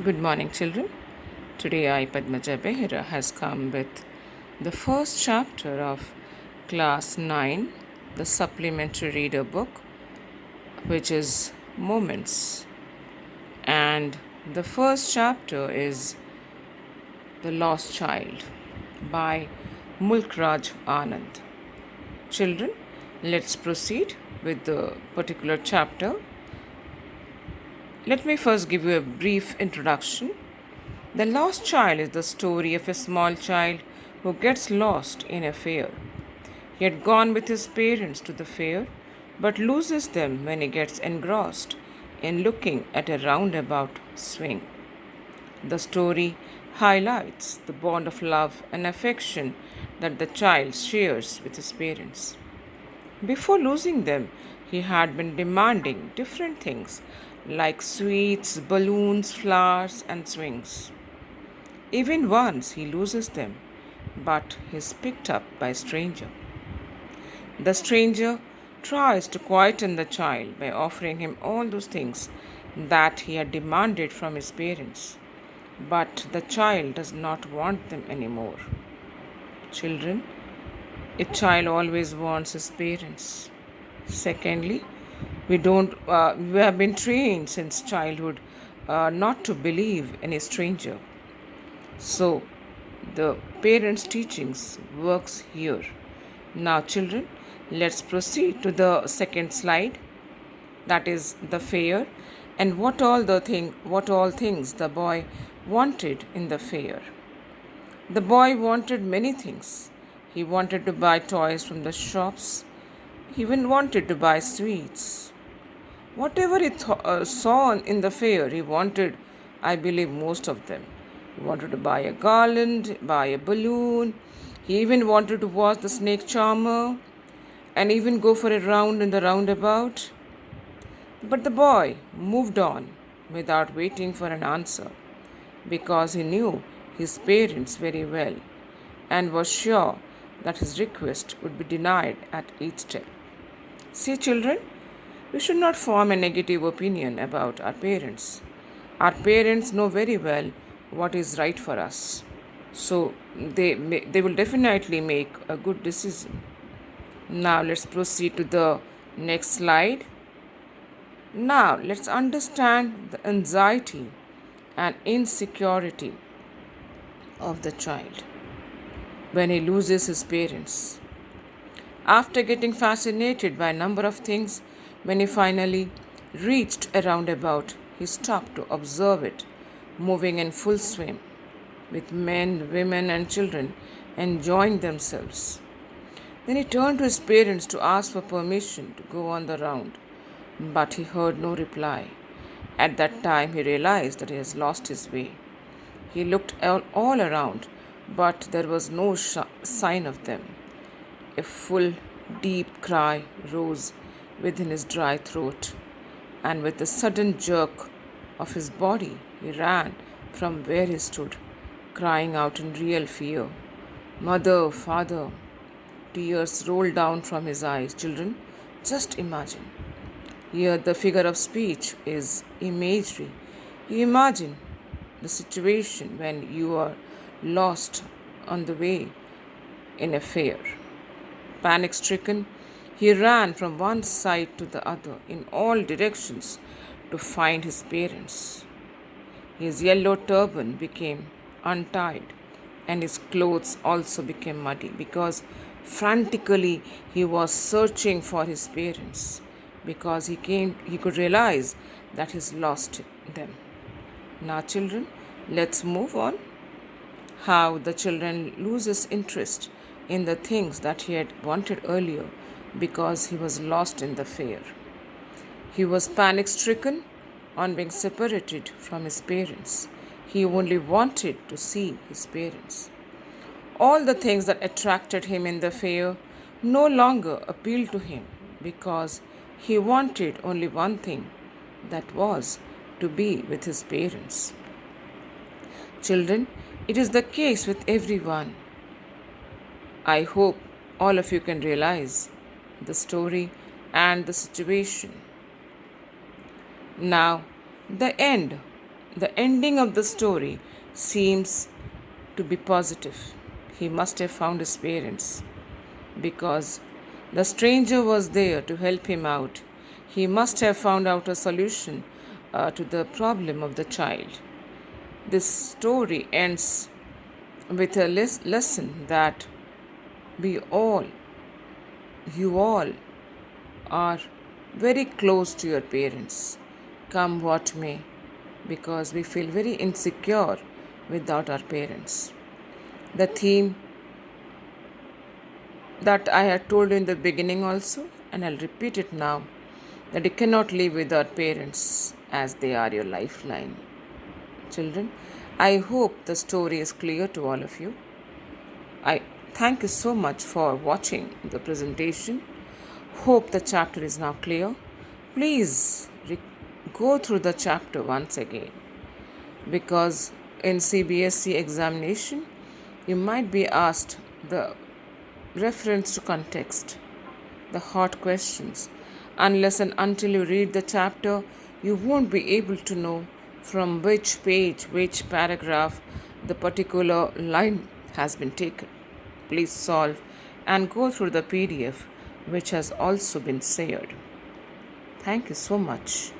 Good morning, children. Today I, Padmaja Behera, has come with the first chapter of Class 9, the supplementary reader book, which is Moments. And the first chapter is The Lost Child by Mulkraj Anand. Children, let's proceed with the particular chapter. Let me first give you a brief introduction. The Lost Child is the story of a small child who gets lost in a fair. He had gone with his parents to the fair, but loses them when he gets engrossed in looking at a roundabout swing. The story highlights the bond of love and affection that the child shares with his parents. Before losing them, he had been demanding different things like sweets, balloons, flowers, and swings. Even once he loses them, but he is picked up by a stranger. The stranger tries to quieten the child by offering him all those things that he had demanded from his parents. But the child does not want them anymore. Children, a child always wants his parents. Secondly, we have been trained since childhood not to believe in a stranger. So, the parents' teachings works here. Now, children, let's proceed to the second slide. That is the fair, and what all things the boy wanted in the fair. The boy wanted many things. He wanted to buy toys from the shops. He even wanted to buy sweets. Whatever he saw in the fair, he wanted, I believe, most of them. He wanted to buy a garland, buy a balloon. He even wanted to watch the snake charmer and even go for a round in the roundabout. But the boy moved on without waiting for an answer because he knew his parents very well and was sure that his request would be denied at each step. See, children, we should not form a negative opinion about our parents. Our parents know very well what is right for us. So they will definitely make a good decision. Now let's proceed to the next slide. Now let's understand the anxiety and insecurity of the child when he loses his parents. After getting fascinated by a number of things, when he finally reached a roundabout, he stopped to observe it moving in full swing, with men, women, and children enjoying themselves. Then he turned to his parents to ask for permission to go on the round, but he heard no reply. At that time, he realized that he has lost his way. He looked all around, but there was no sign of them. A full, deep cry rose within his dry throat, and with a sudden jerk of his body, he ran from where he stood, crying out in real fear. Mother, father, tears rolled down from his eyes. Children, just imagine. Here, the figure of speech is imagery. You imagine the situation when you are lost on the way in a fair. Panic stricken, he ran from one side to the other in all directions to find his parents. His yellow turban became untied, and his clothes also became muddy because frantically he was searching for his parents because he could realize that he's lost them. Now, children, let's move on. How the children loses interest in the things that he had wanted earlier because he was lost in the fair. He was panic stricken on being separated from his parents. He only wanted to see his parents. All the things that attracted him in the fair no longer appealed to him because he wanted only one thing, that was to be with his parents. Children, it is the case with everyone. I hope all of you can realize the story and the situation. Now, the end The ending of the story seems to be positive. He must have found his parents because the stranger was there to help him out. He must have found out a solution to the problem of the child. This story ends with a lesson that we all, you all, are very close to your parents, come what may, because we feel very insecure without our parents. The theme that I had told you in the beginning also, and I'll repeat it now, that you cannot live without parents as they are your lifeline. Children, I hope the story is clear to all of you. I thank you so much for watching the presentation. Hope the chapter is now clear. Please go through the chapter once again because in CBSE examination you might be asked the reference to context, the hot questions. Unless and until you read the chapter, you won't be able to know from which page, which paragraph the particular line has been taken. Please solve and go through the PDF which has also been shared. Thank you so much.